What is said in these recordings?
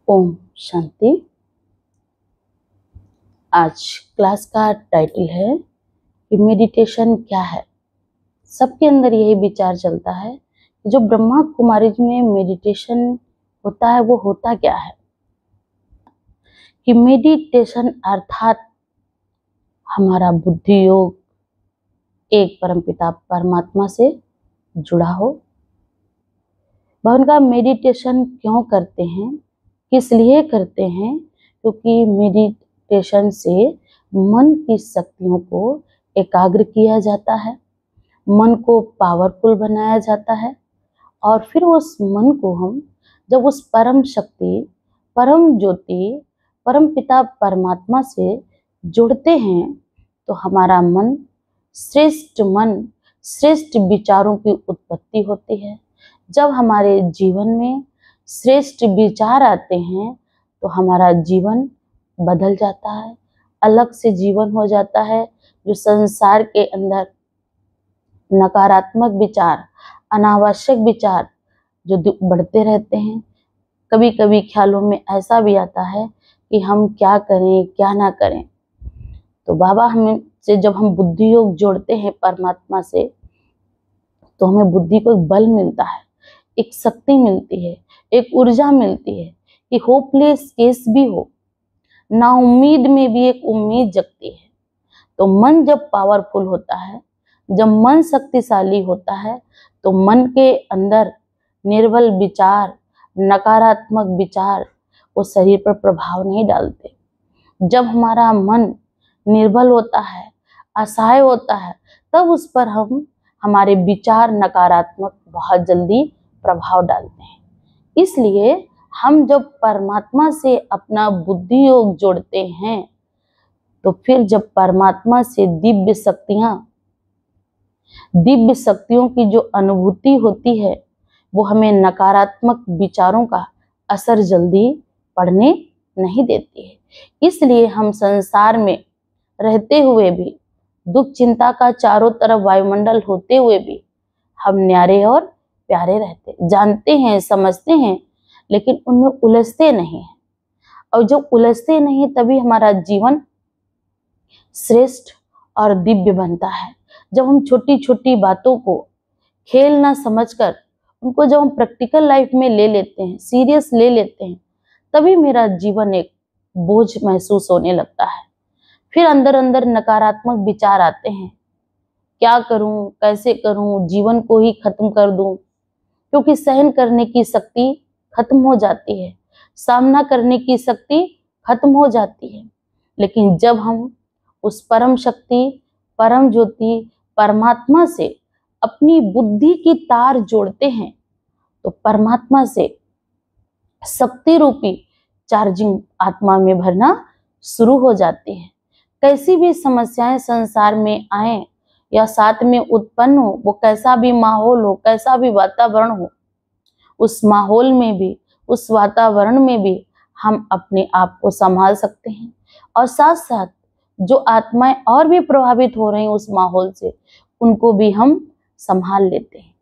ओम शांति। आज क्लास का टाइटल है कि मेडिटेशन क्या है। सबके अंदर यही विचार चलता है कि जो ब्रह्मा कुमारी में मेडिटेशन होता है वो होता क्या है, कि मेडिटेशन अर्थात हमारा बुद्धि योग एक परमपिता परमात्मा से जुड़ा हो। वह उनका मेडिटेशन क्यों करते हैं, किस लिए करते हैं? क्योंकि मेडिटेशन से मन की शक्तियों को एकाग्र किया जाता है, मन को पावरफुल बनाया जाता है और फिर उस मन को हम जब उस परम शक्ति, परम ज्योति, परम पिता परमात्मा से जुड़ते हैं तो हमारा मन, श्रेष्ठ विचारों की उत्पत्ति होती है। जब हमारे जीवन में श्रेष्ठ विचार आते हैं तो हमारा जीवन बदल जाता है, अलग से जीवन हो जाता है। जो संसार के अंदर नकारात्मक विचार, अनावश्यक विचार जो बढ़ते रहते हैं, कभी कभी ख्यालों में ऐसा भी आता है कि हम क्या करें क्या ना करें। तो बाबा हमें से जब हम बुद्धि योग जोड़ते हैं परमात्मा से तो हमें बुद्धि को एक बल मिलता है, एक शक्ति मिलती है, एक ऊर्जा मिलती है कि होपलेस केस भी हो, ना उम्मीद में भी एक उम्मीद जगती है। तो मन जब पावरफुल होता है, जब मन शक्तिशाली होता है तो मन के अंदर निर्बल विचार, नकारात्मक विचार वो शरीर पर प्रभाव नहीं डालते। जब हमारा मन निर्बल होता है, असहाय होता है, तब उस पर हमारे विचार नकारात्मक बहुत जल्दी प्रभाव डालते हैं। इसलिए हम जब परमात्मा से अपना बुद्धि योग जोड़ते हैं तो फिर जब परमात्मा से दिव्य शक्तियों की जो अनुभूति होती है वो हमें नकारात्मक विचारों का असर जल्दी पड़ने नहीं देती है। इसलिए हम संसार में रहते हुए भी, दुख चिंता का चारों तरफ वायुमंडल होते हुए भी हम न्यारे और प्यारे रहते, जानते हैं, समझते हैं, लेकिन उनमें उलझते नहीं हैं। और जब उलझते नहीं तभी हमारा जीवन श्रेष्ठ और दिव्य बनता है। जब हम छोटी छोटी बातों को खेल ना समझकर उनको जब हम प्रैक्टिकल लाइफ में ले लेते हैं, सीरियस ले लेते हैं, तभी मेरा जीवन एक बोझ महसूस होने लगता है। फिर अंदर अंदर नकारात्मक विचार आते हैं, क्या करूं, कैसे करूं, जीवन को ही खत्म कर दूं, क्योंकि सहन करने की शक्ति खत्म हो जाती है, सामना करने की शक्ति खत्म हो जाती है। लेकिन जब हम उस परम शक्ति, परम ज्योति, परमात्मा से अपनी बुद्धि की तार जोड़ते हैं तो परमात्मा से शक्ति रूपी चार्जिंग आत्मा में भरना शुरू हो जाती है। कैसी भी समस्याएं संसार में आए या साथ में उत्पन्न हो, वो कैसा भी माहौल हो, कैसा भी वातावरण हो, उस माहौल में भी, उस वातावरण में भी हम अपने आप को संभाल सकते हैं। और साथ साथ जो आत्माएं और भी प्रभावित हो रही हैं उस माहौल से, उनको भी हम संभाल लेते हैं।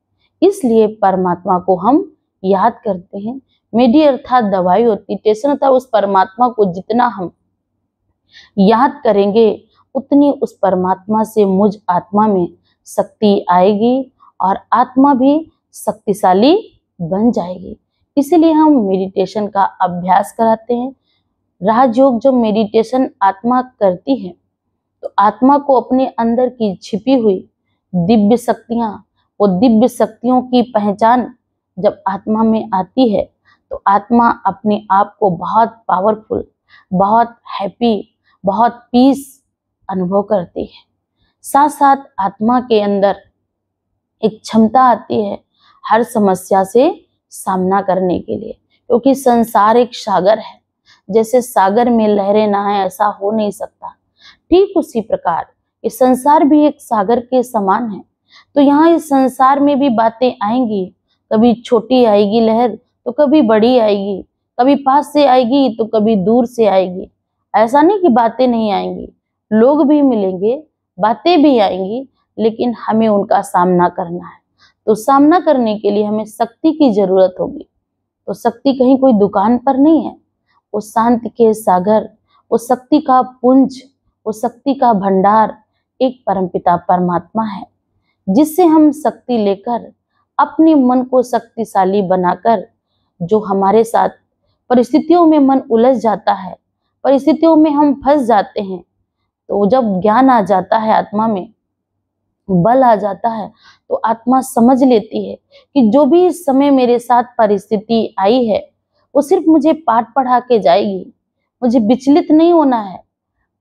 इसलिए परमात्मा को हम याद करते हैं। मेडी अर्थात दवाई होती, टेशन अर्थात उस परमात्मा को जितना हम याद करेंगे उतनी उस परमात्मा से मुझ आत्मा में शक्ति आएगी और आत्मा भी शक्तिशाली बन जाएगी। इसीलिए हम मेडिटेशन का अभ्यास कराते हैं। राजयोग जो मेडिटेशन आत्मा करती है तो आत्मा को अपने अंदर की छिपी हुई दिव्य शक्तियां, वो दिव्य शक्तियों की पहचान जब आत्मा में आती है तो आत्मा अपने आप को बहुत पावरफुल, बहुत हैप्पी, बहुत पीस अनुभव करती है। साथ साथ आत्मा के अंदर एक क्षमता आती है हर समस्या से सामना करने के लिए, क्योंकि संसार एक सागर है। जैसे सागर में लहरें ना आए ऐसा हो नहीं सकता, ठीक उसी प्रकार ये संसार भी एक सागर के समान है। तो यहाँ इस संसार में भी बातें आएंगी, कभी छोटी आएगी लहर तो कभी बड़ी आएगी, कभी पास से आएगी तो कभी दूर से आएगी। ऐसा नहीं कि बातें नहीं आएंगी, लोग भी मिलेंगे, बातें भी आएंगी, लेकिन हमें उनका सामना करना है। तो सामना करने के लिए हमें शक्ति की जरूरत होगी। तो शक्ति कहीं कोई दुकान पर नहीं है, वो शांति के सागर, वो शक्ति का पुंज, वो शक्ति का भंडार एक परमपिता परमात्मा है, जिससे हम शक्ति लेकर अपने मन को शक्तिशाली बनाकर, जो हमारे साथ परिस्थितियों में मन उलझ जाता है, परिस्थितियों में हम फंस जाते हैं, तो जब ज्ञान आ जाता है, आत्मा में बल आ जाता है, तो आत्मा समझ लेती है कि जो भी इस समय मेरे साथ परिस्थिति आई है वो सिर्फ मुझे पाठ पढ़ा के जाएगी। मुझे विचलित नहीं होना है,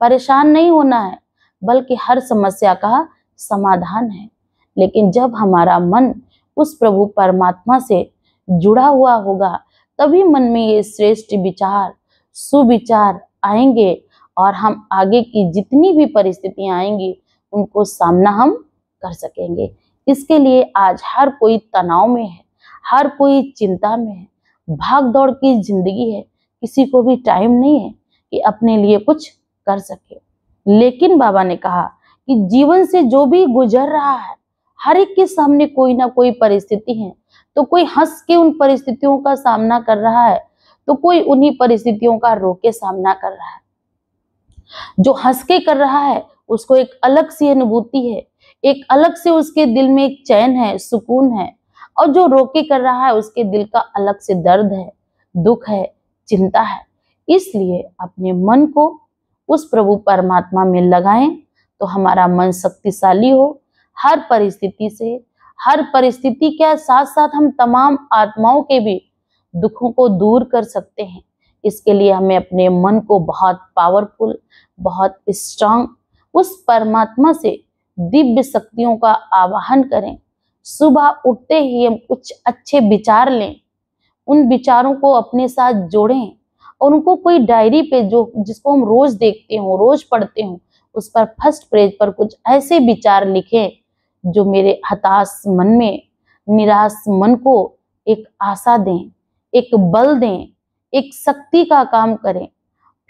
परेशान नहीं होना है, बल्कि हर समस्या का समाधान है। लेकिन जब हमारा मन उस प्रभु परमात्मा से जुड़ा हुआ होगा, तभी मन में ये श्रेष्ठ विचार, सुविचार आएंगे और हम आगे की जितनी भी परिस्थितियां आएंगी उनको सामना हम कर सकेंगे। इसके लिए आज हर कोई तनाव में है, हर कोई चिंता में है, भाग दौड़ की जिंदगी है, किसी को भी टाइम नहीं है कि अपने लिए कुछ कर सके। लेकिन बाबा ने कहा कि जीवन से जो भी गुजर रहा है, हर एक के सामने कोई ना कोई परिस्थिति है, तो कोई हंस के उन परिस्थितियों का सामना कर रहा है, तो कोई उन्हीं परिस्थितियों का रो के सामना कर रहा है। जो हंस के कर रहा है उसको एक अलग सी अनुभूति है, एक अलग से उसके दिल में एक चैन है, सुकून है, और जो रो के कर रहा है उसके दिल का अलग से दर्द है, दुख है, चिंता है। इसलिए अपने मन को उस प्रभु परमात्मा में लगाएं तो हमारा मन शक्तिशाली हो। हर परिस्थिति से, हर परिस्थिति के साथ साथ हम तमाम आत्माओं के भी दुखों को दूर कर सकते हैं। इसके लिए हमें अपने मन को बहुत पावरफुल, बहुत स्ट्रांग उस परमात्मा से दिव्य शक्तियों का आवाहन करें। सुबह उठते ही हम कुछ अच्छे विचार लें, उन विचारों को अपने साथ जोड़ें और उनको कोई डायरी पे जिसको हम रोज देखते हो, रोज पढ़ते हो, उस पर फर्स्ट पेज पर कुछ ऐसे विचार लिखें जो मेरे हताश मन में, निराश मन को एक आशा दें, एक बल दें, एक शक्ति का काम करें।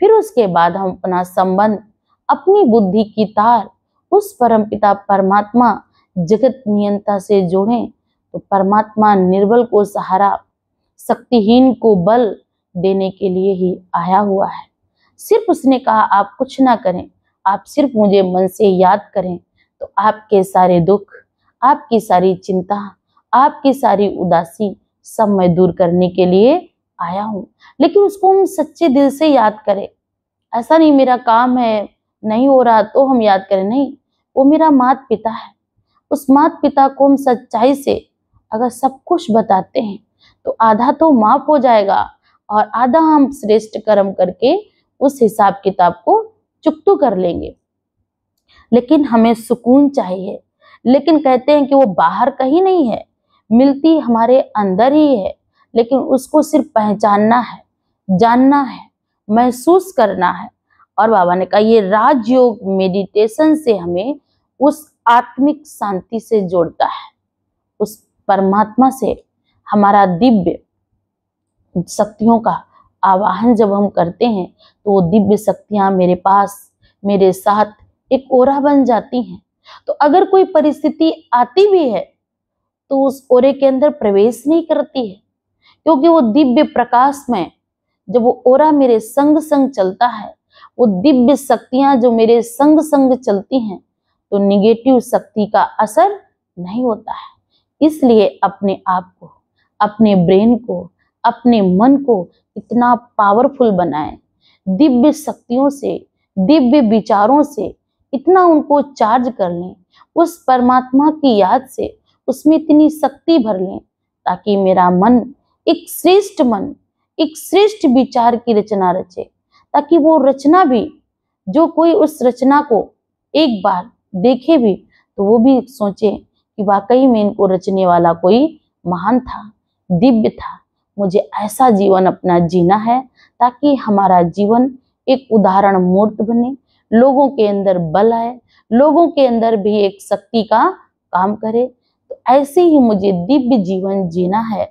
फिर उसके बाद हम अपना संबंध, अपनी बुद्धि की तार उस परमपिता परमात्मा जगत नियंता से जोड़ें, तो परमात्मा निर्बल को सहारा, शक्तिहीन को बल देने के लिए ही आया हुआ है। सिर्फ उसने कहा आप कुछ ना करें, आप सिर्फ मुझे मन से याद करें, तो आपके सारे दुख, आपकी सारी चिंता, आपकी सारी उदासी सब मैं दूर करने के लिए आया हूँ। लेकिन उसको हम सच्चे दिल से याद करें। ऐसा नहीं मेरा काम है, नहीं हो रहा तो हम याद करें, नहीं, वो मेरा माता पिता है। उस माता पिता को हम सच्चाई से अगर सब कुछ बताते हैं तो आधा तो माफ हो जाएगा और आधा हम श्रेष्ठ कर्म करके उस हिसाब किताब को चुकतू कर लेंगे। लेकिन हमें सुकून चाहिए। लेकिन कहते हैं कि वो बाहर कहीं नहीं है, मिलती हमारे अंदर ही है। लेकिन उसको सिर्फ पहचानना है, जानना है, महसूस करना है। और बाबा ने कहा ये राजयोग मेडिटेशन से हमें उस आत्मिक शांति से जोड़ता है, उस परमात्मा से हमारा दिव्य शक्तियों का आवाहन जब हम करते हैं तो वो दिव्य शक्तियां मेरे पास, मेरे साथ एक ओरा बन जाती हैं। तो अगर कोई परिस्थिति आती भी है तो उस ओरे के अंदर प्रवेश नहीं करती है, क्योंकि वो दिव्य प्रकाश में जब वो ओरा मेरे संग संग चलता है, वो दिव्य शक्तियां जो मेरे संग संग चलती हैं, तो निगेटिव शक्ति का असर नहीं होता है। इसलिए अपने आप को, अपने ब्रेन को, अपने मन को इतना पावरफुल बनाएं, दिव्य शक्तियों से, दिव्य विचारों से इतना उनको चार्ज कर लें, उस परमात्मा की याद से उसमें इतनी शक्ति भर लें ताकि मेरा मन एक श्रेष्ठ मन, एक श्रेष्ठ विचार की रचना रचे, ताकि वो रचना भी, जो कोई उस रचना को एक बार देखे भी तो वो भी सोचे कि वाकई में इनको रचने वाला कोई महान था, दिव्य था। मुझे ऐसा जीवन अपना जीना है ताकि हमारा जीवन एक उदाहरण मूर्त बने, लोगों के अंदर बल आए, लोगों के अंदर भी एक शक्ति का काम करे। तो ऐसे ही मुझे दिव्य जीवन जीना है,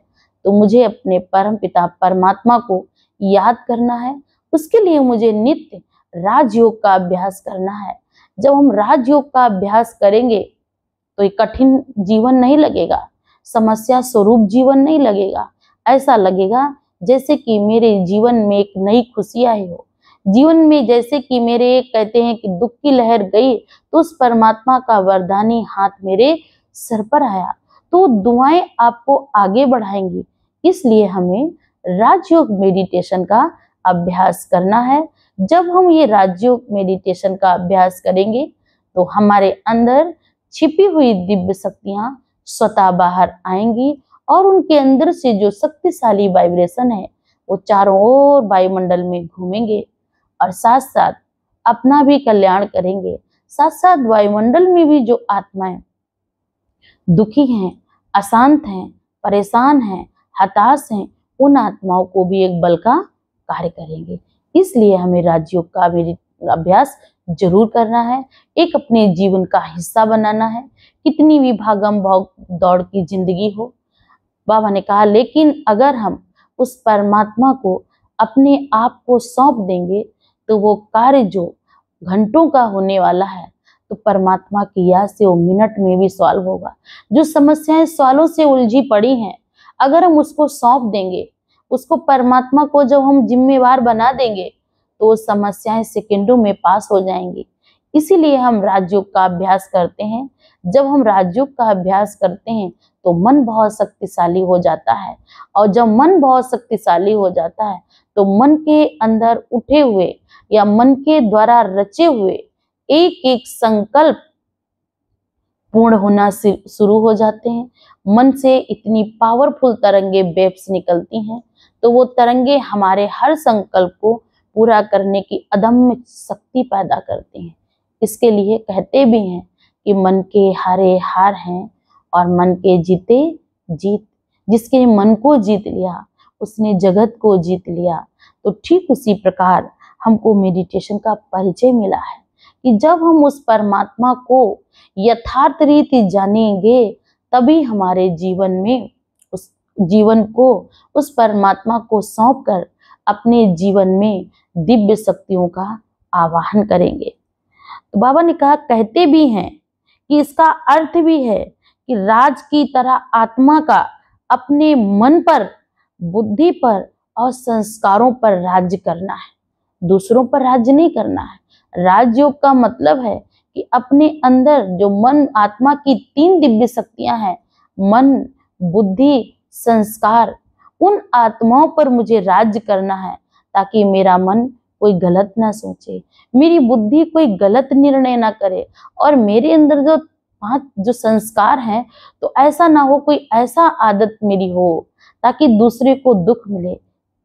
तो मुझे अपने परम पिता परमात्मा को याद करना है। उसके लिए मुझे नित्य राजयोग का अभ्यास करना है। जब हम राजयोग का अभ्यास करेंगे तो ये कठिन जीवन नहीं लगेगा, समस्या स्वरूप जीवन नहीं लगेगा। ऐसा लगेगा जैसे कि मेरे जीवन में एक नई खुशी आई हो, जीवन में जैसे कि मेरे कहते हैं कि दुख की लहर गई तो उस परमात्मा का वरदानी हाथ मेरे सर पर आया, तो दुआएं आपको आगे बढ़ाएंगी। इसलिए हमें राजयोग मेडिटेशन का अभ्यास करना है। जब हम ये राजयोग मेडिटेशन का अभ्यास करेंगे तो हमारे अंदर छिपी हुई दिव्य शक्तियां स्वतः बाहर आएंगी और उनके अंदर से जो शक्तिशाली वाइब्रेशन है वो चारों ओर वायुमंडल में घूमेंगे और साथ साथ अपना भी कल्याण करेंगे। साथ साथ वायुमंडल में भी जो आत्माएं दुखी हैं, अशांत हैं, परेशान हैं, हताश हैं, उन आत्माओं को भी एक बल का कार्य करेंगे। इसलिए हमें राजयोग का अभ्यास जरूर करना है, एक अपने जीवन का हिस्सा बनाना है। कितनी भी भागम भाग दौड़ की जिंदगी हो, बाबा ने कहा, लेकिन अगर हम उस परमात्मा को अपने आप को सौंप देंगे तो वो कार्य जो घंटों का होने वाला है तो परमात्मा की याद से वो मिनट में भी सॉल्व होगा। जो समस्याएं सालों से उलझी पड़ी हैं, अगर हम उसको सौंप देंगे, उसको परमात्मा को जब हम जिम्मेवार बना देंगे तो वो समस्याएं सेकंडों में पास हो जाएंगी। इसीलिए हम राजयोग का अभ्यास करते हैं। जब हम राजयोग का अभ्यास करते हैं तो मन बहुत शक्तिशाली हो जाता है, और जब मन बहुत शक्तिशाली हो जाता है तो मन के अंदर उठे हुए या मन के द्वारा रचे हुए एक एक संकल्प पूर्ण होना शुरू हो जाते हैं। मन से इतनी पावरफुल तरंगे वेव्स निकलती हैं, तो वो तरंगे हमारे हर संकल्प को पूरा करने की अदम्य शक्ति पैदा करती हैं। इसके लिए कहते भी हैं कि मन के हारे हार हैं और मन के जीते जीत। जिसके मन को जीत लिया उसने जगत को जीत लिया। तो ठीक उसी प्रकार हमको मेडिटेशन का परिचय मिला है कि जब हम उस परमात्मा को यथार्थ रीति जानेंगे तभी हमारे जीवन में उस जीवन को उस परमात्मा को सौंप कर अपने जीवन में दिव्य शक्तियों का आवाहन करेंगे। तो बाबा ने कहा, कहते भी हैं कि इसका अर्थ भी है कि राज की तरह आत्मा का अपने मन पर, बुद्धि पर और संस्कारों पर राज्य करना है, दूसरों पर राज्य नहीं करना है। राजयोग का मतलब है कि अपने अंदर जो मन आत्मा की 3 दिव्य शक्तियां हैं, मन, बुद्धि, संस्कार, उन आत्माओं पर मुझे राज्य करना है ताकि मेरा मन कोई गलत ना सोचे, मेरी बुद्धि कोई गलत निर्णय ना करे, और मेरे अंदर जो 5 जो संस्कार हैं तो ऐसा ना हो कोई ऐसा आदत मेरी हो ताकि दूसरे को दुख मिले,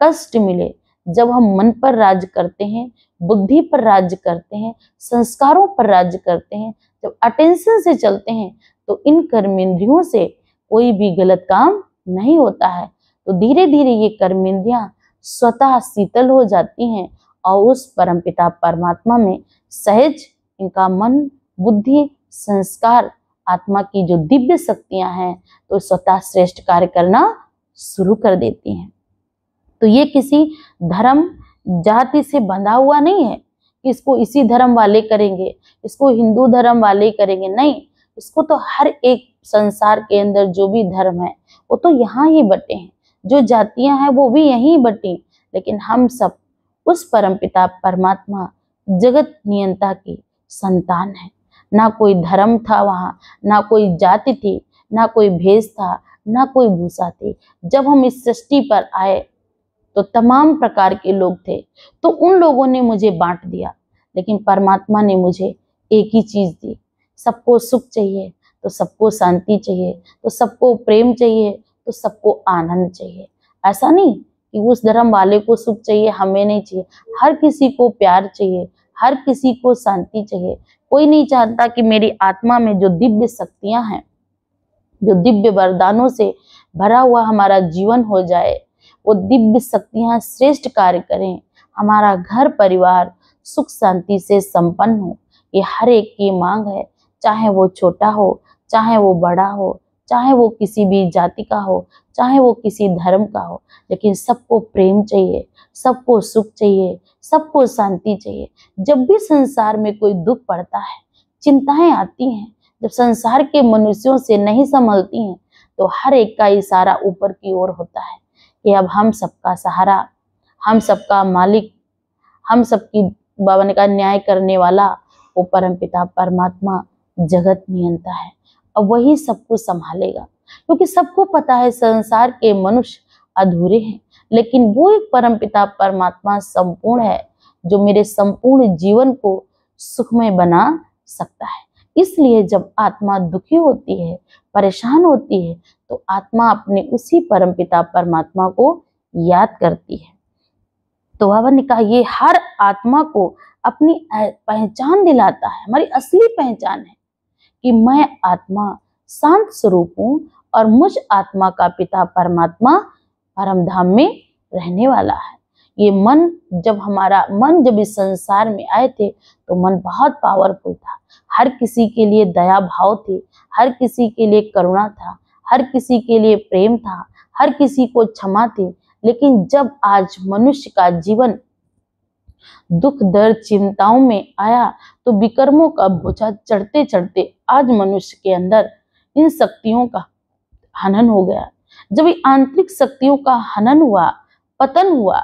कष्ट मिले। जब हम मन पर राज्य करते हैं, बुद्धि पर राज्य करते हैं, संस्कारों पर राज्य करते हैं, जब अटेंशन से चलते हैं तो इन कर्मेंद्रियों से कोई भी गलत काम नहीं होता है। तो धीरे धीरे ये कर्मेंद्रियां स्वतः शीतल हो जाती हैं और उस परमपिता परमात्मा में सहज इनका मन, बुद्धि, संस्कार, आत्मा की जो दिव्य शक्तियां हैं तो स्वतः श्रेष्ठ कार्य करना शुरू कर देती हैं। तो ये किसी धर्म जाति से बंधा हुआ नहीं है कि इसको इसी धर्म वाले करेंगे, इसको हिंदू धर्म वाले करेंगे, नहीं। इसको तो हर एक संसार के अंदर जो भी धर्म है वो तो यहाँ ही बटे हैं, जो जातियां हैं वो भी यहीं बटी, लेकिन हम सब उस परमपिता परमात्मा जगत नियंता की संतान है। ना कोई धर्म था वहाँ, ना कोई जाति थी, ना कोई भेष था, ना कोई भूषा थी। जब हम इस सृष्टि पर आए तो तमाम प्रकार के लोग थे, तो उन लोगों ने मुझे बांट दिया, लेकिन परमात्मा ने मुझे एक ही चीज दी। सबको सुख चाहिए तो सबको शांति चाहिए, तो सबको प्रेम चाहिए तो सबको आनंद चाहिए। ऐसा नहीं कि उस धर्म वाले को सुख चाहिए हमें नहीं चाहिए। हर किसी को प्यार चाहिए, हर किसी को शांति चाहिए। कोई नहीं चाहता कि मेरी आत्मा में जो दिव्य शक्तियां हैं, जो दिव्य वरदानों से भरा हुआ हमारा जीवन हो जाए, वो दिव्य शक्तियां श्रेष्ठ कार्य करें, हमारा घर परिवार सुख शांति से संपन्न हो। ये हर एक की मांग है, चाहे वो छोटा हो, चाहे वो बड़ा हो, चाहे वो किसी भी जाति का हो, चाहे वो किसी धर्म का हो, लेकिन सबको प्रेम चाहिए, सबको सुख चाहिए, सबको शांति चाहिए। जब भी संसार में कोई दुख पड़ता है, चिंताएं आती हैं, जब संसार के मनुष्यों से नहीं संभलती हैं, तो हर एक का इशारा ऊपर की ओर होता है कि अब हम सबका सहारा, हम सबका मालिक, हम सबकी बाबा ने कहा न्याय करने वाला वो परमपिता परमात्मा जगत नियंता है। अब वही सब कुछ संभालेगा, क्योंकि सबको पता है संसार के मनुष्य अधूरे हैं, लेकिन वो एक परमपिता परमात्मा संपूर्ण है जो मेरे संपूर्ण जीवन को सुखमय बना सकता है। इसलिए जब आत्मा दुखी होती है, परेशान होती है, तो आत्मा अपने उसी परमपिता परमात्मा को याद करती है। तो बाबा ने कहा ये हर आत्मा को अपनी पहचान दिलाता है, हमारी असली पहचान है कि मैं आत्मा शांत स्वरूप हूँ और मुझ आत्मा का पिता परमात्मा परम धाम में रहने वाला है। ये मन जब इस संसार में आए थे तो मन बहुत पावरफुल था, हर किसी के लिए दया भाव थी, हर किसी के लिए करुणा था, हर किसी के लिए प्रेम था, हर किसी को क्षमा थी। लेकिन जब आज मनुष्य का जीवन दुख दर्द चिंताओं में आया तो विकर्मों का बोझा चढ़ते चढ़ते आज मनुष्य के अंदर इन शक्तियों का हनन हो गया। जब ये आंतरिक शक्तियों का हनन हुआ, पतन हुआ,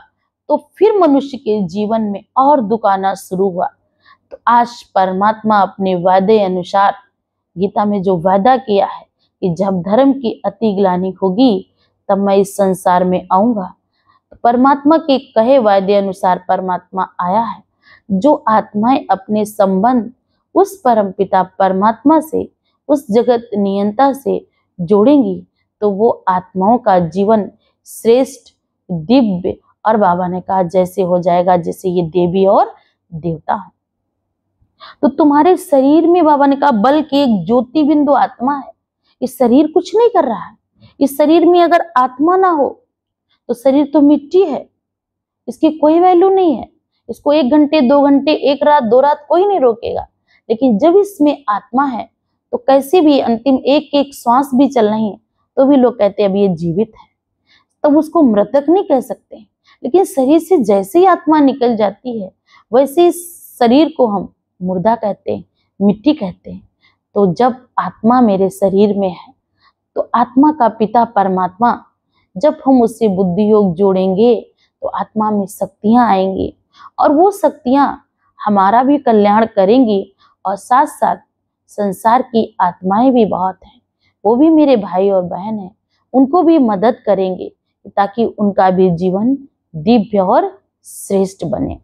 तो फिर मनुष्य के जीवन में और दुख आना शुरू हुआ। तो आज परमात्मा अपने वादे अनुसार गीता में जो वादा किया है कि जब धर्म की अति ग्लानि होगी तब मैं इस संसार में आऊंगा, तो परमात्मा के कहे वादे अनुसार परमात्मा आया है। जो आत्माएं अपने संबंध उस परमपिता परमात्मा से, उस जगत नियंता से जोड़ेंगी तो वो आत्माओं का जीवन श्रेष्ठ, दिव्य और बाबा ने कहा जैसे हो जाएगा जैसे ये देवी और देवता हो। तो तुम्हारे शरीर में बाबा ने कहा बल की एक ज्योति बिंदु आत्मा है। इस शरीर कुछ नहीं कर रहा है। इस शरीर में अगर आत्मा ना हो तो शरीर तो मिट्टी है, इसकी कोई वैल्यू नहीं है। इसको 1 घंटे 2 घंटे 1 रात 2 रात कोई नहीं रोकेगा। लेकिन जब इसमें आत्मा है तो कैसे भी अंतिम एक एक श्वास भी चल रही है तो भी लोग कहते हैं अब ये जीवित है, तब उसको मृतक नहीं कह सकते। लेकिन शरीर से जैसे ही आत्मा निकल जाती है वैसे इस शरीर को हम मुर्दा कहते हैं, मिट्टी कहते हैं। तो जब आत्मा मेरे शरीर में है तो आत्मा का पिता परमात्मा, जब हम उससे बुद्धि योग जोड़ेंगे तो आत्मा में शक्तियां आएंगी और वो शक्तियां हमारा भी कल्याण करेंगी और साथ साथ संसार की आत्माएं भी बहुत हैं, वो भी मेरे भाई और बहन हैं, उनको भी मदद करेंगे ताकि उनका भी जीवन दिव्य और श्रेष्ठ बने।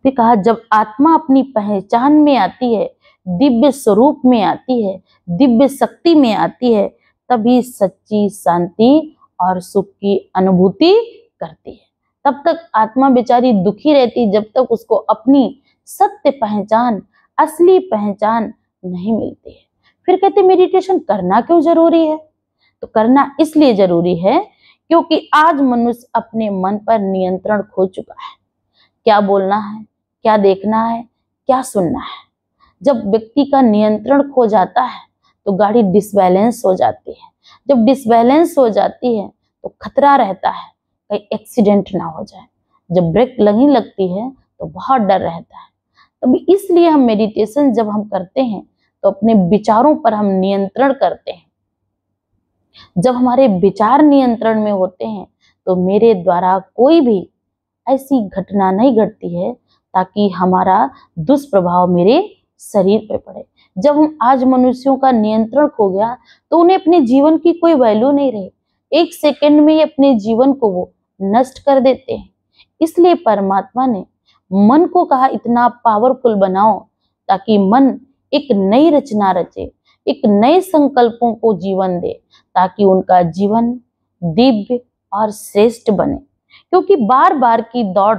फिर कहा जब आत्मा अपनी पहचान में आती है, दिव्य स्वरूप में आती है, दिव्य शक्ति में आती है, तभी सच्ची शांति और सुख की अनुभूति करती है। तब तक आत्मा बेचारी दुखी रहती जब तक उसको अपनी सत्य पहचान, असली पहचान नहीं मिलती है। फिर कहते मेडिटेशन करना क्यों जरूरी है? तो करना इसलिए जरूरी है क्योंकि आज मनुष्य अपने मन पर नियंत्रण खो चुका है। क्या बोलना है, क्या देखना है, क्या सुनना है। जब व्यक्ति का नियंत्रण खो जाता है तो गाड़ी डिसबैलेंस हो जाती है। जब डिसबैलेंस हो जाती है तो खतरा रहता है कहीं एक्सीडेंट ना हो जाए। जब ब्रेक नहीं लगती है तो बहुत डर रहता है। तभी इसलिए हम मेडिटेशन जब हम करते हैं तो अपने विचारों पर हम नियंत्रण करते हैं। जब हमारे विचार नियंत्रण में होते हैं तो मेरे द्वारा कोई भी ऐसी घटना नहीं घटती है ताकि हमारा दुष्प्रभाव मेरे शरीर पे पड़े। जब हम आज मनुष्यों का नियंत्रण खो गया तो उन्हें अपने जीवन की कोई वैल्यू नहीं रही। 1 सेकंड में ही अपने जीवन को वो नष्ट कर देते हैं। इसलिए परमात्मा ने मन को कहा इतना पावरफुल बनाओ ताकि मन एक नई रचना रचे, एक नए संकल्पों को जीवन दे, ताकि उनका जीवन दिव्य और श्रेष्ठ बने। क्योंकि बार बार की दौड़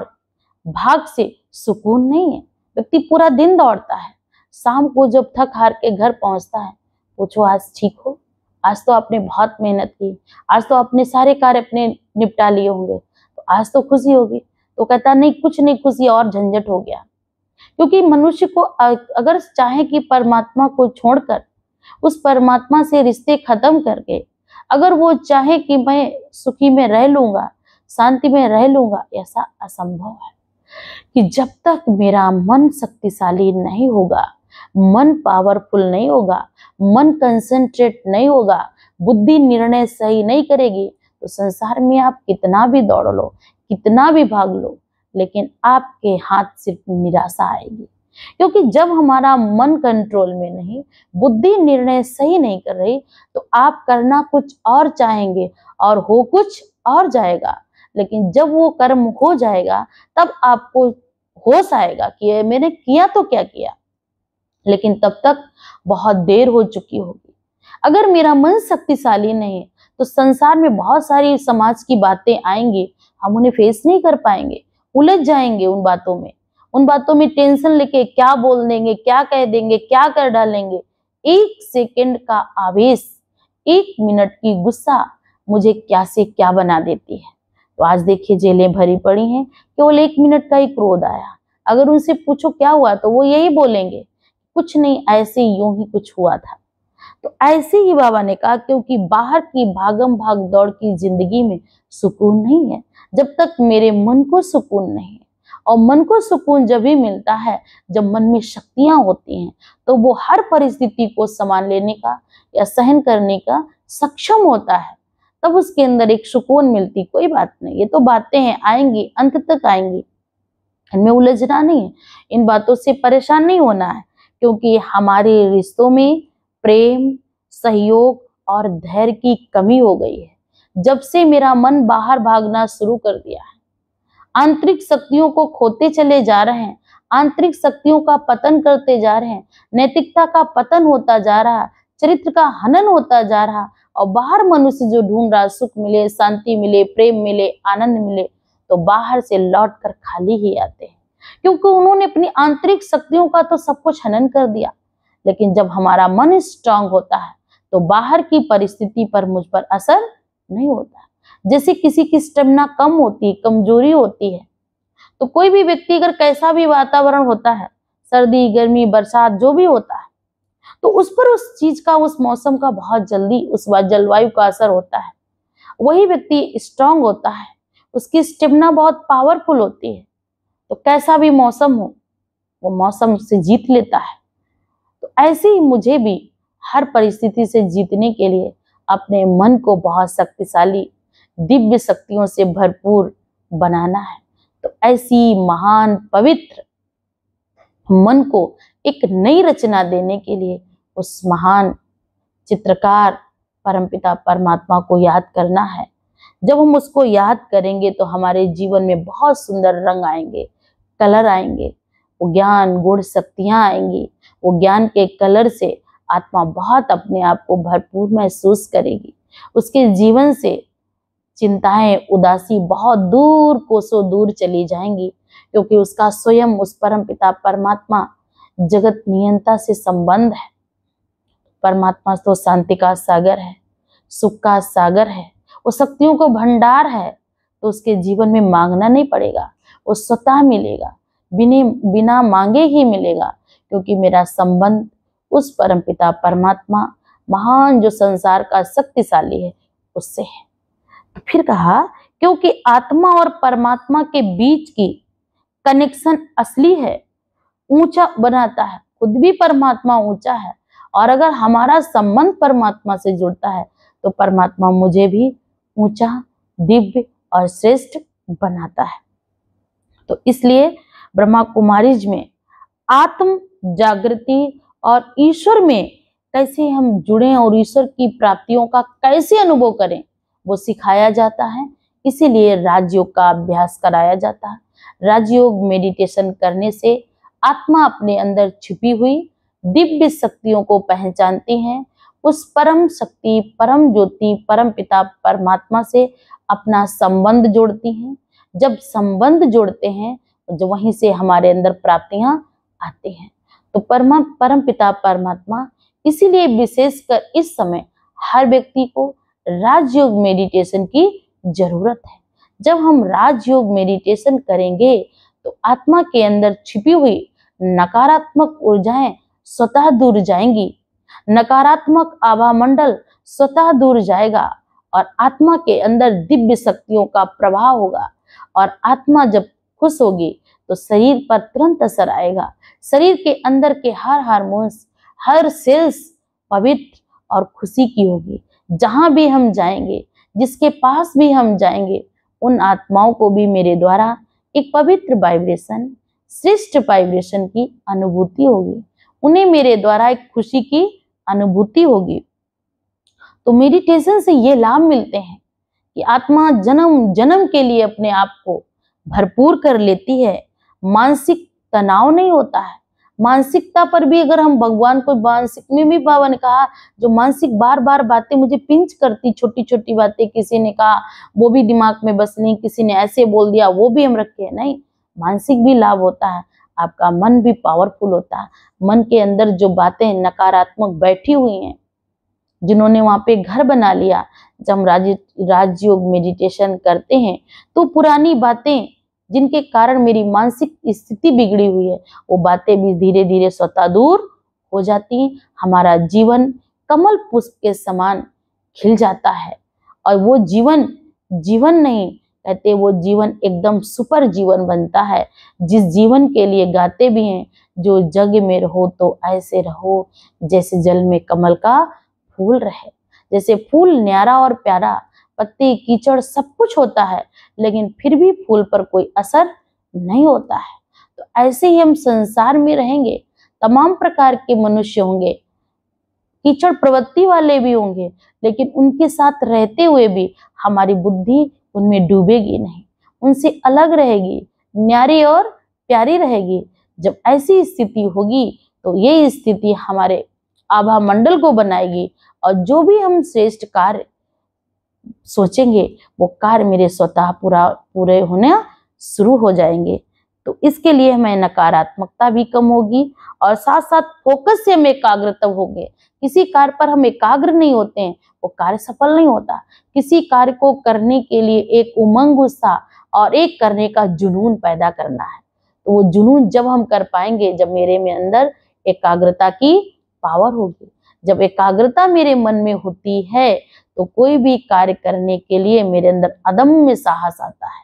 भाग से सुकून नहीं है। व्यक्ति पूरा दिन दौड़ता है, शाम को जब थक हार के घर पहुंचता है, पूछो आज ठीक हो? आज तो आपने बहुत मेहनत की, आज तो आपने सारे कार्य अपने निपटा लिए होंगे, तो आज तो खुशी होगी। तो कहता नहीं, कुछ नहीं, खुशी और झंझट हो गया। क्योंकि मनुष्य को अगर चाहे कि परमात्मा को छोड़कर उस परमात्मा से रिश्ते खत्म करके अगर वो चाहे कि मैं सुखी में रह लूंगा, शांति में रह लूंगा, ऐसा असंभव है। कि जब तक मेरा मन शक्तिशाली नहीं होगा, मन पावरफुल नहीं होगा, मन कंसंट्रेट नहीं होगा, बुद्धि निर्णय सही नहीं करेगी, तो संसार में आप कितना भी दौड़ लो, कितना भी भाग लो, लेकिन आपके हाथ सिर्फ निराशा आएगी। क्योंकि जब हमारा मन कंट्रोल में नहीं, बुद्धि निर्णय सही नहीं कर रही, तो आप करना कुछ और चाहेंगे और हो कुछ और जाएगा। लेकिन जब वो कर्म हो जाएगा तब आपको होश आएगा कि मैंने किया तो क्या किया, लेकिन तब तक बहुत देर हो चुकी होगी। अगर मेरा मन शक्तिशाली नहीं तो संसार में बहुत सारी समाज की बातें आएंगी, हम उन्हें फेस नहीं कर पाएंगे, उलझ जाएंगे उन बातों में टेंशन लेके क्या बोल देंगे, क्या कह देंगे, क्या कर डालेंगे। एक सेकंड का आवेश, एक मिनट की गुस्सा मुझे क्या से क्या बना देती है। तो आज देखिए जेलें भरी पड़ी हैं, केवल 1 मिनट का ही क्रोध आया। अगर उनसे पूछो क्या हुआ तो वो यही बोलेंगे, कुछ नहीं, ऐसे यूं ही कुछ हुआ था। तो ऐसे ही बाबा ने कहा, क्योंकि बाहर की भागम भाग दौड़ की जिंदगी में सुकून नहीं है जब तक मेरे मन को सुकून नहीं है। और मन को सुकून जब भी मिलता है जब मन में शक्तियां होती हैं, तो वो हर परिस्थिति को संभाल लेने का या सहन करने का सक्षम होता है। तब उसके अंदर एक सुकून मिलती। कोई बात नहीं, ये तो बातें हैं, आएंगी, अंत तक आएंगी, इनमें उलझना नहीं है, इन बातों से परेशान नहीं होना है। क्योंकि हमारे रिश्तों में प्रेम, सहयोग और धैर्य की कमी हो गई है जब से मेरा मन बाहर भागना शुरू कर दिया है। आंतरिक शक्तियों को खोते चले जा रहे हैं, आंतरिक शक्तियों का पतन करते जा रहे हैं, नैतिकता का पतन होता जा रहा, चरित्र का हनन होता जा रहा। और बाहर मनुष्य जो ढूंढ रहा, सुख मिले, शांति मिले, प्रेम मिले, आनंद मिले, तो बाहर से लौट कर खाली ही आते हैं, क्योंकि उन्होंने अपनी आंतरिक शक्तियों का तो सब कुछ हनन कर दिया। लेकिन जब हमारा मन स्ट्रांग होता है तो बाहर की परिस्थिति पर मुझ पर असर नहीं होता। जैसे किसी की स्टेमिना कम होती है, कमजोरी होती है, तो कोई भी व्यक्ति अगर कैसा भी वातावरण होता है, सर्दी, गर्मी, बरसात जो भी होता है, तो उस पर उस चीज का, उस मौसम का बहुत जल्दी उस जलवायु का असर होता है। वही व्यक्ति स्ट्रांग होता है, उसकी स्टेमिना बहुत पावरफुल होती है, तो कैसा भी मौसम हो वो मौसम से जीत लेता है। तो ऐसे ही मुझे भी हर परिस्थिति से जीतने के लिए अपने मन को बहुत शक्तिशाली, दिव्य शक्तियों से भरपूर बनाना है। तो ऐसी महान पवित्र मन को एक नई रचना देने के लिए उस महान चित्रकार परमपिता परमात्मा को याद करना है। जब हम उसको याद करेंगे तो हमारे जीवन में बहुत सुंदर रंग आएंगे, कलर आएंगे, वो ज्ञान, गुण, शक्तियां आएंगी। वो ज्ञान के कलर से आत्मा बहुत अपने आप को भरपूर महसूस करेगी। उसके जीवन से चिंताएं, उदासी बहुत दूर, कोसों दूर चली जाएंगी, क्योंकि उसका स्वयं उस परमपिता परमात्मा जगत नियंता से संबंध है। परमात्मा तो शांति का सागर है, सुख का सागर है, वो शक्तियों को भंडार है। तो उसके जीवन में मांगना नहीं पड़ेगा, वो स्वतः मिलेगा, बिना मांगे ही मिलेगा, क्योंकि मेरा संबंध उस परमपिता परमात्मा महान जो संसार का शक्तिशाली है उससे है। तो फिर कहा, क्योंकि आत्मा और परमात्मा के बीच की कनेक्शन असली है, ऊंचा बनाता है। खुद भी परमात्मा ऊंचा है, और अगर हमारा संबंध परमात्मा से जुड़ता है तो परमात्मा मुझे भी ऊंचा, दिव्य और श्रेष्ठ बनाता है। तो इसलिए ब्रह्मा कुमारीज में आत्म जागृति और ईश्वर में कैसे हम जुड़ें और ईश्वर की प्राप्तियों का कैसे अनुभव करें, वो सिखाया जाता है। इसीलिए राजयोग का अभ्यास कराया जाता है। राजयोग मेडिटेशन करने से आत्मा अपने अंदर छिपी हुई दिव्य शक्तियों को पहचानती है, उस परम शक्ति, परम ज्योति, परम पिता परमात्मा से अपना संबंध जोड़ती हैं। जब संबंध जोड़ते हैं तो वहीं से हमारे अंदर प्राप्तियां आती हैं। तो परम पिता परमात्मा, इसीलिए विशेषकर इस समय हर व्यक्ति को राजयोग मेडिटेशन की जरूरत है। जब हम राजयोग मेडिटेशन करेंगे तो आत्मा के अंदर छिपी हुई नकारात्मक ऊर्जाएं स्वतः दूर जाएंगी, नकारात्मक आभा मंडल स्वतः दूर जाएगा, और आत्मा के अंदर दिव्य शक्तियों का प्रवाह होगा। और आत्मा जब खुश होगी तो शरीर पर तुरंत असर आएगा। शरीर के अंदर के हर हार्मोन्स, हर सेल्स पवित्र और खुशी की होगी। जहां भी हम जाएंगे, जिसके पास भी हम जाएंगे उन आत्माओं को भी मेरे द्वारा एक पवित्र वाइब्रेशन, श्रेष्ठ वाइब्रेशन की अनुभूति होगी। उन्हें मेरे द्वारा एक खुशी की अनुभूति होगी। तो मेडिटेशन से ये लाभ मिलते हैं कि आत्मा जन्म जन्म के लिए अपने आप को भरपूर कर लेती है। मानसिक तनाव नहीं होता है। मानसिकता पर भी अगर हम भगवान को मानसिक में भी बाबा ने कहा, जो मानसिक बार बार बातें मुझे पिंच करती, छोटी छोटी बातें, किसी ने कहा वो भी दिमाग में बस नहीं, किसी ने ऐसे बोल दिया वो भी हम रखे नहीं। मानसिक भी लाभ होता है, आपका मन भी पावरफुल होता है। मन के अंदर जो बातें नकारात्मक बैठी हुई हैं, जिन्होंने वहां पे घर बना लिया, जब हम राजयोग मेडिटेशन करते हैं तो पुरानी बातें जिनके कारण मेरी मानसिक स्थिति बिगड़ी हुई है, वो बातें भी धीरे धीरे स्वतः दूर हो जाती हैं। हमारा जीवन कमल पुष्प के समान खिल जाता है और वो जीवन जीवन नहीं कहते, वो जीवन एकदम सुपर जीवन बनता है, जिस जीवन के लिए गाते भी हैं, जो जग में रहो तो ऐसे रहो जैसे जल में कमल का फूल रहे। जैसे फूल न्यारा और प्यारा, पत्ते कीचड़ सब कुछ होता है, लेकिन फिर भी फूल पर कोई असर नहीं होता है। तो ऐसे ही हम संसार में रहेंगे, तमाम प्रकार के मनुष्य होंगे, कीचड़ प्रवृत्ति वाले भी होंगे, लेकिन उनके साथ रहते हुए भी हमारी बुद्धि उनमें डूबेगी नहीं, उनसे अलग रहेगी, न्यारी और प्यारी रहेगी। जब ऐसी स्थिति होगी तो ये स्थिति हमारे आभा मंडल को बनाएगी और जो भी हम श्रेष्ठ कार्य सोचेंगे वो कार्य मेरे स्वतः पूरे होने शुरू हो जाएंगे। तो इसके लिए हमें नकारात्मकता भी कम होगी और साथ साथ फोकस से हम एकाग्रता होंगे। किसी कार्य पर हम एकाग्र नहीं होते हैं, वो कार्य सफल नहीं होता। किसी कार्य को करने के लिए एक उमंग, उत्साह और एक करने का जुनून पैदा करना है। तो वो जुनून जब हम कर पाएंगे, जब मेरे में अंदर एकाग्रता की पावर होगी। जब एकाग्रता मेरे मन में होती है तो कोई भी कार्य करने के लिए मेरे अंदर अदम्य साहस आता है।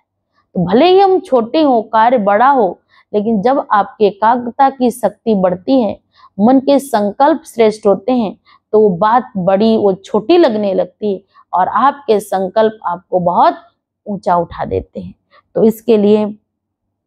तो भले ही हम छोटे हो, कार्य बड़ा हो, लेकिन जब आपकी एकाग्रता की शक्ति बढ़ती है, मन के संकल्प श्रेष्ठ होते हैं, तो वो बात बड़ी वो छोटी लगने लगती है और आपके संकल्प आपको बहुत ऊंचा उठा देते हैं। तो इसके लिए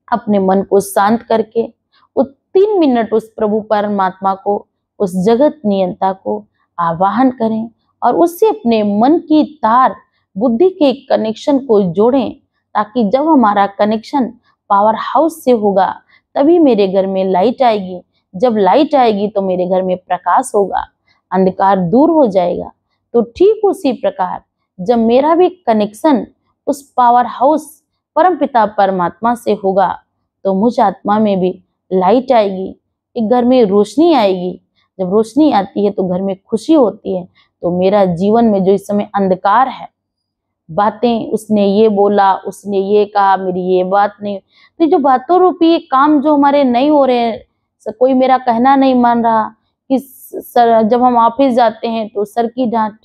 अपने मन को शांत करके वो 3 मिनट उस प्रभु परमात्मा को, उस जगत नियंता को आवाहन करें और उससे अपने मन की तार, बुद्धि के कनेक्शन को जोड़ें, ताकि जब हमारा कनेक्शन पावर हाउस से होगा तभी मेरे घर में लाइट आएगी। जब लाइट आएगी तो मेरे घर में प्रकाश होगा, अंधकार दूर हो जाएगा। तो ठीक उसी प्रकार जब मेरा भी कनेक्शन उस पावर हाउस परमपिता परमात्मा से होगा तो मुझ आत्मा में भी लाइट आएगी, एक घर में रोशनी आएगी। जब रोशनी आती है तो घर में खुशी होती है। तो मेरा जीवन में जो इस समय अंधकार है, बातें उसने ये बोला, उसने ये कहा, मेरी ये बात नहीं, तो जो बातों रूपी काम जो हमारे नहीं हो रहे हैं, कोई मेरा कहना नहीं मान रहा, कि सर जब हम ऑफिस जाते हैं तो सर की डांट,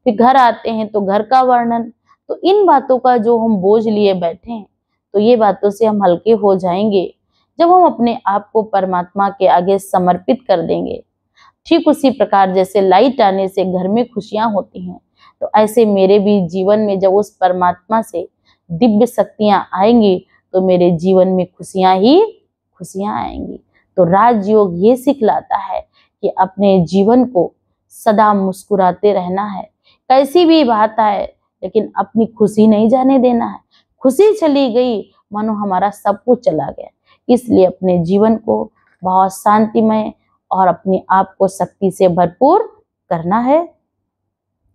फिर घर आते हैं तो घर का वर्णन, तो इन बातों का जो हम बोझ लिए बैठे हैं, तो ये बातों से हम हल्के हो जाएंगे जब हम अपने आप को परमात्मा के आगे समर्पित कर देंगे। ठीक उसी प्रकार जैसे लाइट आने से घर में खुशियां होती हैं, तो ऐसे मेरे भी जीवन में जब उस परमात्मा से दिव्य शक्तियां आएंगी तो मेरे जीवन में खुशियां ही खुशियां आएंगी। तो राजयोग ये सिखलाता है कि अपने जीवन को सदा मुस्कुराते रहना है, कैसी भी बात आए लेकिन अपनी खुशी नहीं जाने देना है। खुशी चली गई मानो हमारा सब कुछ चला गया। इसलिए अपने जीवन को बहुत शांतिमय और अपने आप को शक्ति से भरपूर करना है।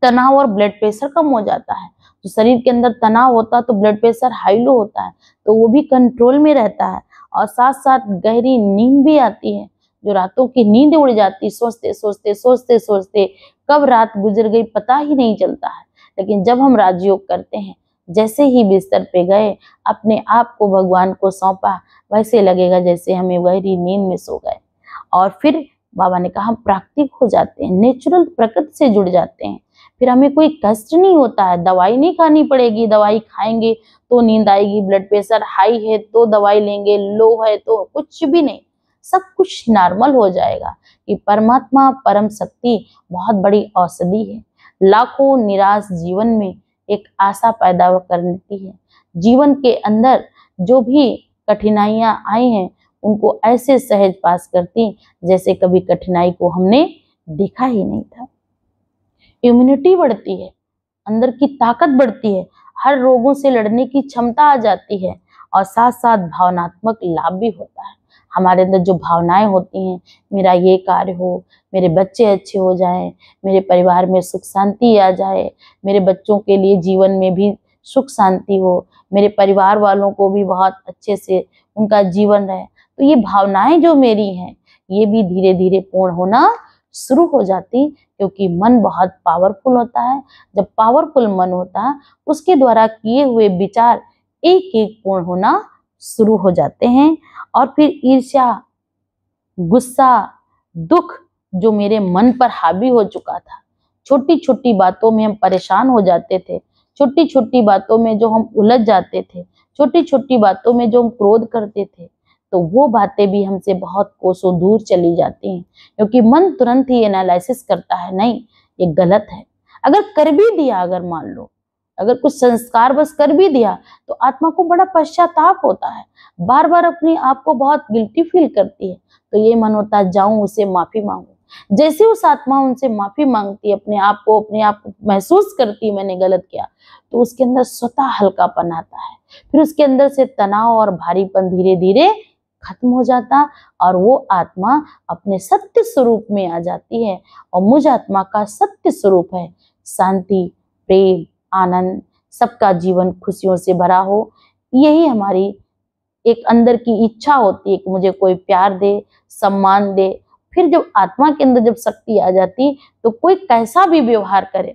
तनाव और ब्लड प्रेशर कम हो जाता है। तो शरीर के अंदर तनाव होता है तो ब्लड प्रेशर हाई लो होता है, तो वो भी कंट्रोल में रहता है। और साथ साथ गहरी नींद भी आती है, जो रातों की नींद उड़ जाती, सोचते सोचते सोचते सोचते कब रात गुजर गई पता ही नहीं चलता है। लेकिन जब हम राजयोग करते हैं, जैसे ही बिस्तर पे गए, अपने आप को भगवान को सौंपा, वैसे लगेगा जैसे हमें गहरी नींद में सो गए। और फिर बाबा ने कहा हम प्राकृतिक हो जाते हैं, नेचुरल प्रकृति से जुड़ जाते हैं। फिर हमें कोई कष्ट नहीं होता है, दवाई नहीं खानी पड़ेगी, दवाई खाएंगे तो नींद आएगी, ब्लड प्रेशर हाई है तो दवाई लेंगे, लो है तो कुछ भी नहीं, सब कुछ नॉर्मल हो जाएगा। कि परमात्मा परम शक्ति बहुत बड़ी औषधि है। लाखों निराश जीवन में एक आशा पैदा करती है। जीवन के अंदर जो भी कठिनाइयां आई हैं उनको ऐसे सहज पास करती जैसे कभी कठिनाई को हमने देखा ही नहीं था। इम्यूनिटी बढ़ती है, अंदर की ताकत बढ़ती है, हर रोगों से लड़ने की क्षमता आ जाती है और साथ साथ भावनात्मक लाभ भी होता है। हमारे अंदर जो भावनाएं होती हैं, मेरा ये कार्य हो, मेरे बच्चे अच्छे हो जाएं, मेरे परिवार में सुख शांति आ जाए, मेरे बच्चों के लिए जीवन में भी सुख शांति हो, मेरे परिवार वालों को भी बहुत अच्छे से उनका जीवन रहे, तो ये भावनाएं जो मेरी हैं ये भी धीरे धीरे पूर्ण होना शुरू हो जाती, क्योंकि मन बहुत पावरफुल होता है। जब पावरफुल मन होता है उसके द्वारा किए हुए विचार एक एक पूर्ण होना शुरू हो जाते हैं। और फिर ईर्ष्या, गुस्सा, दुख जो मेरे मन पर हावी हो चुका था, छोटी छोटी बातों में हम परेशान हो जाते थे, छोटी छोटी बातों में जो हम उलझ जाते थे, छोटी छोटी बातों में जो हम क्रोध करते थे, तो वो बातें भी हमसे बहुत कोसों दूर चली जाती हैं, क्योंकि मन तुरंत ही एनालिसिस करता है, नहीं ये गलत है। अगर कर भी दिया, अगर मान लो अगर कुछ संस्कार बस कर भी दिया तो आत्मा को बड़ा पश्चाताप होता है, बार बार अपने आप को बहुत गिल्टी फील करती है। तो ये मन होता है जाऊं उसे माफी मांगू। जैसे उस आत्मा उनसे माफी मांगती है, अपने आप को महसूस करती है मैंने गलत किया, तो उसके अंदर स्वतः हल्कापन आता है। फिर उसके अंदर से तनाव और भारीपन धीरे धीरे खत्म हो जाता और वो आत्मा अपने सत्य स्वरूप में आ जाती है। और मुझ आत्मा का सत्य स्वरूप है शांति, प्रेम, आनंद, सबका जीवन खुशियों से भरा हो। यही हमारी एक अंदर की इच्छा होती है कि मुझे कोई प्यार दे, सम्मान दे। फिर जब आत्मा के अंदर जब शक्ति आ जाती तो कोई कैसा भी व्यवहार करे,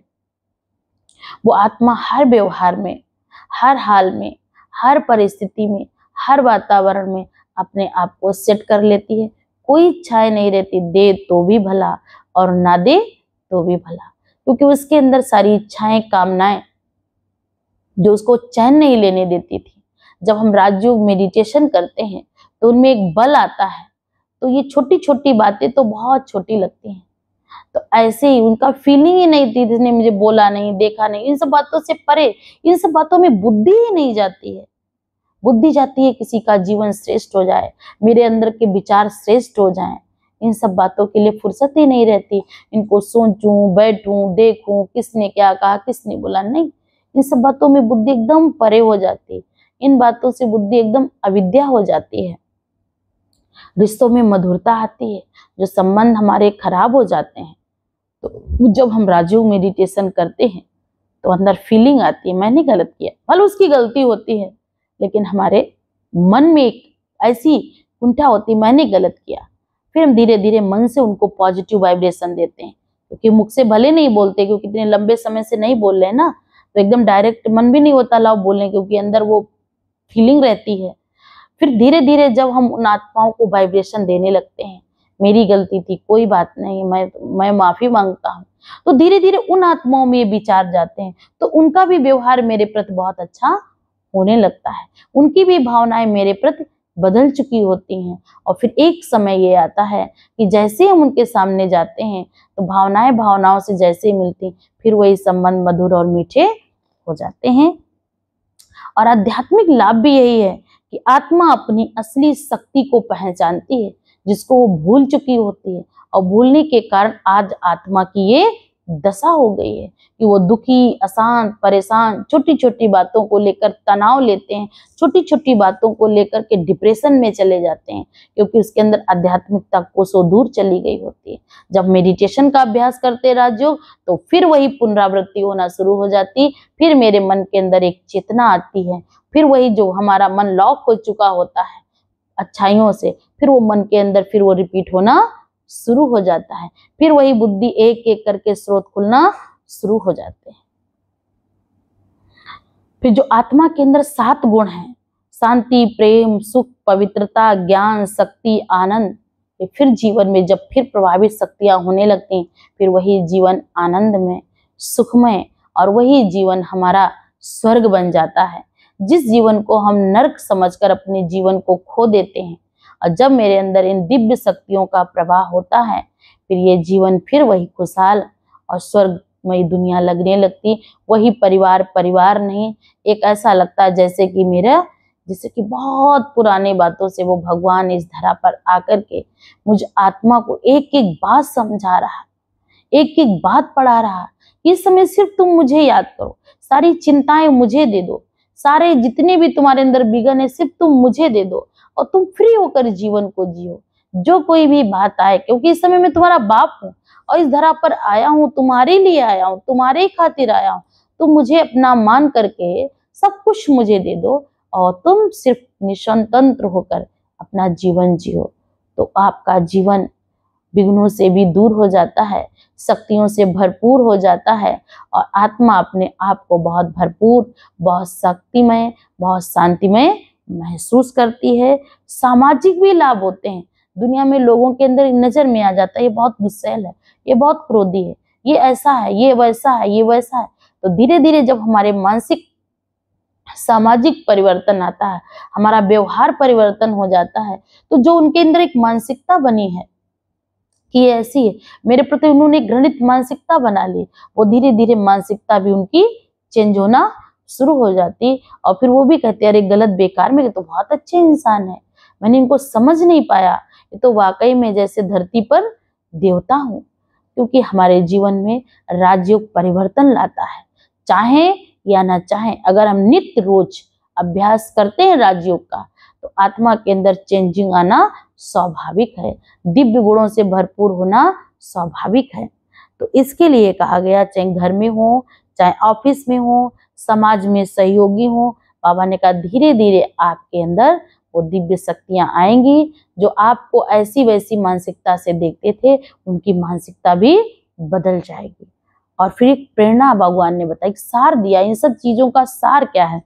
वो आत्मा हर व्यवहार में, हर हाल में, हर परिस्थिति में, हर वातावरण में अपने आप को सेट कर लेती है। कोई इच्छाएं नहीं रहती, दे तो भी भला और ना दे तो भी भला, क्योंकि उसके अंदर सारी इच्छाएं, कामनाएं जो उसको चैन नहीं लेने देती थी, जब हम राजयोग मेडिटेशन करते हैं तो उनमें एक बल आता है। तो ये छोटी छोटी बातें तो बहुत छोटी लगती हैं, तो ऐसे ही उनका फीलिंग ही नहीं थी, जिसने मुझे बोला नहीं, देखा नहीं, इन सब बातों से परे, इन सब बातों में बुद्धि ही नहीं जाती है। बुद्धि जाती है किसी का जीवन श्रेष्ठ हो जाए, मेरे अंदर के विचार श्रेष्ठ हो जाएं, इन सब बातों के लिए फुर्सत ही नहीं रहती। इनको सोचूं, बैठूं, देखूं, किसने क्या कहा, किसने बोला, नहीं, इन सब बातों में बुद्धि एकदम परे हो जाती। इन बातों से बुद्धि एकदम अविद्या हो जाती है। रिश्तों में मधुरता आती है, जो संबंध हमारे खराब हो जाते हैं, तो जब हम राजयोग मेडिटेशन करते हैं तो अंदर फीलिंग आती है मैंने गलत किया, भले उसकी गलती होती है, लेकिन हमारे मन में एक ऐसी कुंठा होती मैंने गलत किया। फिर हम धीरे धीरे मन से उनको पॉजिटिव वाइब्रेशन देते हैं, क्योंकि मुख से भले नहीं बोलते, क्योंकि इतने लंबे समय से नहीं बोल रहे ना, तो एकदम डायरेक्ट मन भी नहीं होता लाओ बोलने, क्योंकि अंदर वो फीलिंग रहती है। फिर धीरे धीरे जब हम उन आत्माओं को वाइब्रेशन देने लगते हैं, मेरी गलती थी, कोई बात नहीं, मैं माफी मांगता हूँ, तो धीरे धीरे उन आत्माओं में ये विचार जाते हैं, तो उनका भी व्यवहार मेरे प्रति बहुत अच्छा होने लगता है, उनकी भी भावनाएं मेरे प्रति बदल चुकी होती हैं। और फिर एक समय ये आता है कि जैसे हम उनके सामने जाते हैं तो भावनाएं भावनाओं से जैसे मिलती, फिर वही संबंध मधुर और मीठे हो जाते हैं। और आध्यात्मिक लाभ भी यही है कि आत्मा अपनी असली शक्ति को पहचानती है, जिसको वो भूल चुकी होती है, और भूलने के कारण आज आत्मा की ये दशा हो गई है कि वो दुखी, अशांत, परेशान, छोटी छोटी बातों को लेकर तनाव लेते हैं, छोटी छोटी बातों को लेकर के डिप्रेशन में चले जाते हैं, क्योंकि उसके अंदर आध्यात्मिकता कोसों दूर चली गई होती है। जब मेडिटेशन का अभ्यास करते राजयोग, तो फिर वही पुनरावृत्ति होना शुरू हो जाती, फिर मेरे मन के अंदर एक चेतना आती है, फिर वही जो हमारा मन लॉक हो चुका होता है अच्छाइयों से, फिर वो मन के अंदर फिर वो रिपीट होना शुरू हो जाता है, फिर वही बुद्धि एक एक करके स्रोत खुलना शुरू हो जाते हैं। फिर जो आत्मा के अंदर 7 गुण हैं, शांति, प्रेम, सुख, पवित्रता, ज्ञान, शक्ति, आनंद, ये फिर जीवन में जब फिर प्रभावित शक्तियां होने लगती हैं, फिर वही जीवन आनंदमय, सुखमय, और वही जीवन हमारा स्वर्ग बन जाता है। जिस जीवन को हम नर्क समझकर अपने जीवन को खो देते हैं, और जब मेरे अंदर इन दिव्य शक्तियों का प्रवाह होता है, फिर ये जीवन फिर वही खुशहाल और स्वर्ग मई दुनिया लगने लगती। वही परिवार परिवार नहीं, एक ऐसा लगता है जैसे कि बहुत पुराने बातों से वो भगवान इस धरा पर आकर के मुझ आत्मा को एक एक बात समझा रहा, एक एक बात पढ़ा रहा। इस समय सिर्फ तुम मुझे याद करो, सारी चिंताएं मुझे दे दो, सारे जितने भी तुम्हारे अंदर विघन है सिर्फ तुम मुझे दे दो और तुम फ्री होकर जीवन को जियो। जो कोई भी बात आए, क्योंकि इस समय मैं तुम्हारा बाप हूँ और इस धरा पर आया हूँ, तुम्हारे लिए आया हूँ, तुम्हारे खातिर आया हूँ। तुम मुझे अपना मान करके सब कुछ मुझे दे दो और तुम सिर्फ निस्वतंत्र होकर अपना जीवन जियो। तो आपका जीवन विघ्नों से भी दूर हो जाता है, शक्तियों से भरपूर हो जाता है और आत्मा अपने आप को बहुत भरपूर, बहुत शक्तिमय, बहुत शांतिमय महसूस करती है। सामाजिक भी लाभ होते हैं। दुनिया में लोगों के अंदर नजर में आ जाता है, ये बहुत गुस्सैल है, ये बहुत क्रोधी है, ये ऐसा है, ये वैसा है, ये वैसा है। तो धीरे धीरे जब हमारे मानसिक सामाजिक परिवर्तन आता है, हमारा व्यवहार परिवर्तन हो जाता है, तो जो उनके अंदर एक मानसिकता बनी है कि ये ऐसी है, मेरे प्रति उन्होंने घृणित मानसिकता बना ली, वो धीरे धीरे मानसिकता भी उनकी चेंज होना शुरू हो जाती और फिर वो भी कहते हैं अरे गलत बेकार में तो बहुत अच्छे इंसान है, मैंने इनको समझ नहीं पाया, ये तो वाकई में जैसे धरती पर देवता हूँ। क्योंकि हमारे जीवन में राजयोग परिवर्तन लाता है, चाहे या ना चाहे। अगर हम नित्य रोज अभ्यास करते हैं राजयोग का तो आत्मा के अंदर चेंजिंग आना स्वाभाविक है, दिव्य गुणों से भरपूर होना स्वाभाविक है। तो इसके लिए कहा गया, चाहे घर में हो, चाहे ऑफिस में हो, समाज में सहयोगी हो, बाबा ने कहा धीरे धीरे आपके अंदर वो दिव्य शक्तियां आएंगी। जो आपको ऐसी वैसी मानसिकता से देखते थे उनकी मानसिकता भी बदल जाएगी। और फिर एक प्रेरणा भगवान ने बताई, सार दिया, इन सब चीजों का सार क्या है।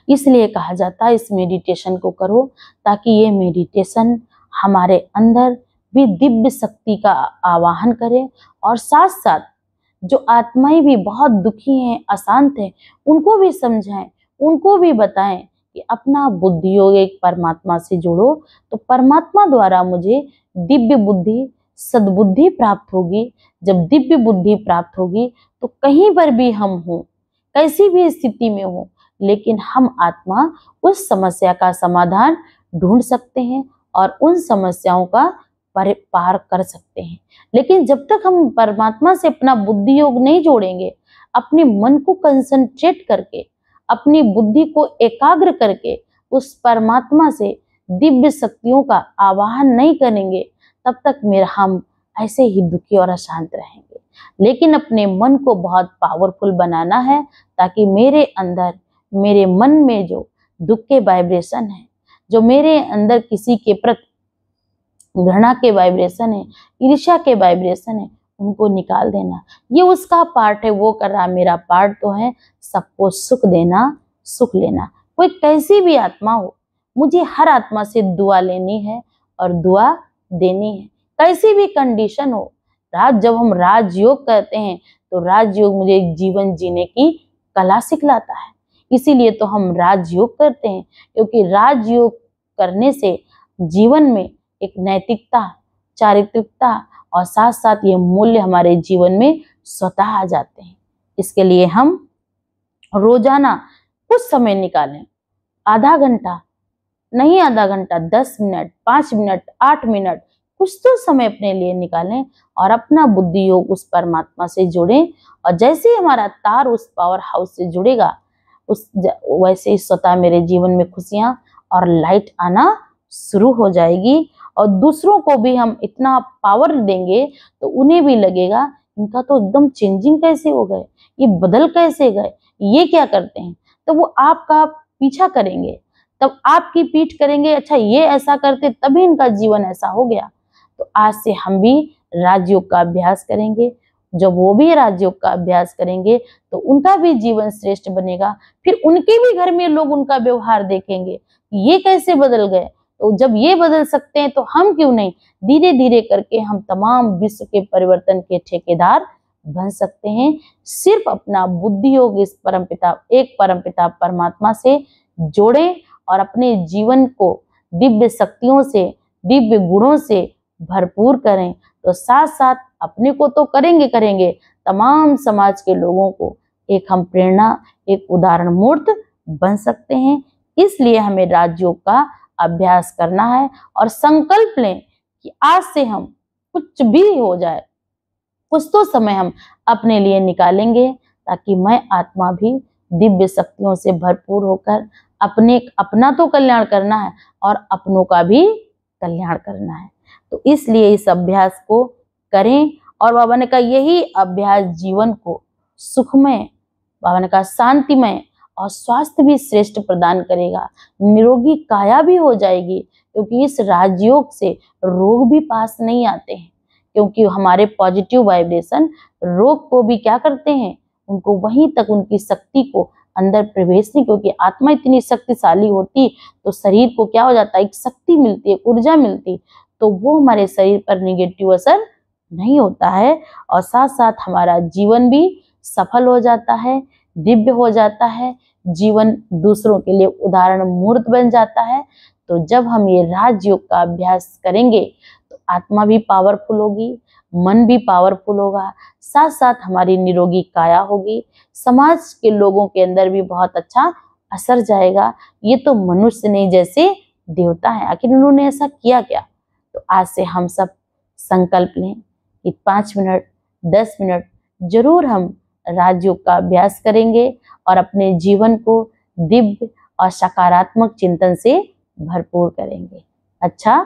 इसलिए कहा जाता है इस मेडिटेशन को करो ताकि ये मेडिटेशन हमारे अंदर भी दिव्य शक्ति का आवाहन करे और साथ साथ जो आत्माएं भी बहुत दुखी हैं, अशांत हैं, उनको भी समझाएं, उनको भी बताएं कि अपना बुद्धि योग एक परमात्मा से जोड़ो तो परमात्मा द्वारा मुझे दिव्य बुद्धि, सद्बुद्धि प्राप्त होगी। जब दिव्य बुद्धि प्राप्त होगी तो कहीं पर भी हम हो, कैसी भी स्थिति में हो, लेकिन हम आत्मा उस समस्या का समाधान ढूंढ सकते हैं और उन समस्याओं का पार कर सकते हैं। लेकिन जब तक हम परमात्मा से अपना बुद्धि योग नहीं जोड़ेंगे, अपने मन को कंसंट्रेट करके, अपनी बुद्धि को एकाग्र करके उस परमात्मा से दिव्य शक्तियों का आवाहन नहीं करेंगे, तब तक हम ऐसे ही दुखी और अशांत रहेंगे। लेकिन अपने मन को बहुत पावरफुल बनाना है ताकि मेरे अंदर, मेरे मन में जो दुख के वाइब्रेशन है, जो मेरे अंदर किसी के प्रति घृणा के वाइब्रेशन है, ईर्ष्या के वाइब्रेशन है, उनको निकाल देना। ये उसका पार्ट है, वो कर रहा, मेरा पार्ट तो है सबको सुख देना, सुख लेना। कोई कैसी भी आत्मा हो, मुझे हर आत्मा से दुआ लेनी है और दुआ देनी है, कैसी भी कंडीशन हो। जब हम राजयोग करते हैं तो राजयोग मुझे जीवन जीने की कला सिखलाता है, इसीलिए तो हम राजयोग करते हैं, क्योंकि राजयोग करने से जीवन में एक नैतिकता, चारित्रिकता और साथ साथ ये मूल्य हमारे जीवन में स्वतः आ जाते हैं। इसके लिए हम रोजाना कुछ समय निकालें, आधा घंटा नहीं, आधा घंटा, 10 मिनट, 5 मिनट, 8 मिनट, कुछ तो समय अपने लिए निकालें और अपना बुद्धि योग उस परमात्मा से जोड़ें। और जैसे ही हमारा तार उस पावर हाउस से जुड़ेगा, वैसे ही स्वतः मेरे जीवन में खुशियां और लाइट आना शुरू हो जाएगी। और दूसरों को भी हम इतना पावर देंगे तो उन्हें भी लगेगा इनका तो एकदम चेंजिंग कैसे हो गए, ये बदल कैसे गए, ये क्या करते हैं। तो वो आपका पीछा करेंगे, तब आपकी पीठ करेंगे, अच्छा ये ऐसा करते तभी इनका जीवन ऐसा हो गया। तो आज से हम भी राजयोग का अभ्यास करेंगे। जब वो भी राजयोग का अभ्यास करेंगे तो उनका भी जीवन श्रेष्ठ बनेगा। फिर उनके भी घर में लोग उनका व्यवहार देखेंगे, ये कैसे बदल गए। तो जब ये बदल सकते हैं तो हम क्यों नहीं। धीरे धीरे करके हम तमाम विश्व के परिवर्तन के ठेकेदार बन सकते हैं। सिर्फ अपना बुद्धि योग इस परमपिता परमात्मा से जोड़ें और अपने जीवन को दिव्य शक्तियों से, दिव्य गुणों से भरपूर करें। तो साथ साथ अपने को तो करेंगे करेंगे, तमाम समाज के लोगों को एक हम प्रेरणा, एक उदाहरण मूर्त बन सकते हैं। इसलिए हमें राजयोग का अभ्यास करना है और संकल्प लें कि आज से हम कुछ भी हो जाए, कुछ तो समय हम अपने लिए निकालेंगे, ताकि मैं आत्मा भी दिव्य शक्तियों से भरपूर होकर अपना तो कल्याण करना है और अपनों का भी कल्याण करना है। तो इसलिए इस अभ्यास को करें। और बाबा ने कहा यही अभ्यास जीवन को सुखमय, बाबा ने कहा शांतिमय और स्वास्थ्य भी श्रेष्ठ प्रदान करेगा। निरोगी काया भी हो जाएगी, क्योंकि इस राजयोग से रोग भी पास नहीं आते हैं, क्योंकि हमारे पॉजिटिव वाइब्रेशन रोग को भी क्या करते हैं, उनको वहीं तक उनकी शक्ति को अंदर प्रवेश नहीं, क्योंकि आत्मा इतनी शक्तिशाली होती तो शरीर को क्या हो जाता है, एक शक्ति मिलती है, ऊर्जा मिलती, तो वो हमारे शरीर पर निगेटिव असर नहीं होता है और साथ साथ हमारा जीवन भी सफल हो जाता है, दिव्य हो जाता है, जीवन दूसरों के लिए उदाहरण मूर्त बन जाता है। तो जब हम ये राजयोग का अभ्यास करेंगे तो आत्मा भी पावरफुल होगी, मन भी पावरफुल होगा, साथ साथ हमारी निरोगी काया होगी, समाज के लोगों के अंदर भी बहुत अच्छा असर जाएगा। ये तो मनुष्य नहीं, जैसे देवता है, आखिर उन्होंने ऐसा किया क्या। तो आज से हम सब संकल्प लें कि 5 मिनट 10 मिनट जरूर हम राजयोग का अभ्यास करेंगे और अपने जीवन को दिव्य और सकारात्मक चिंतन से भरपूर करेंगे। अच्छा,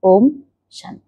ओम शांति।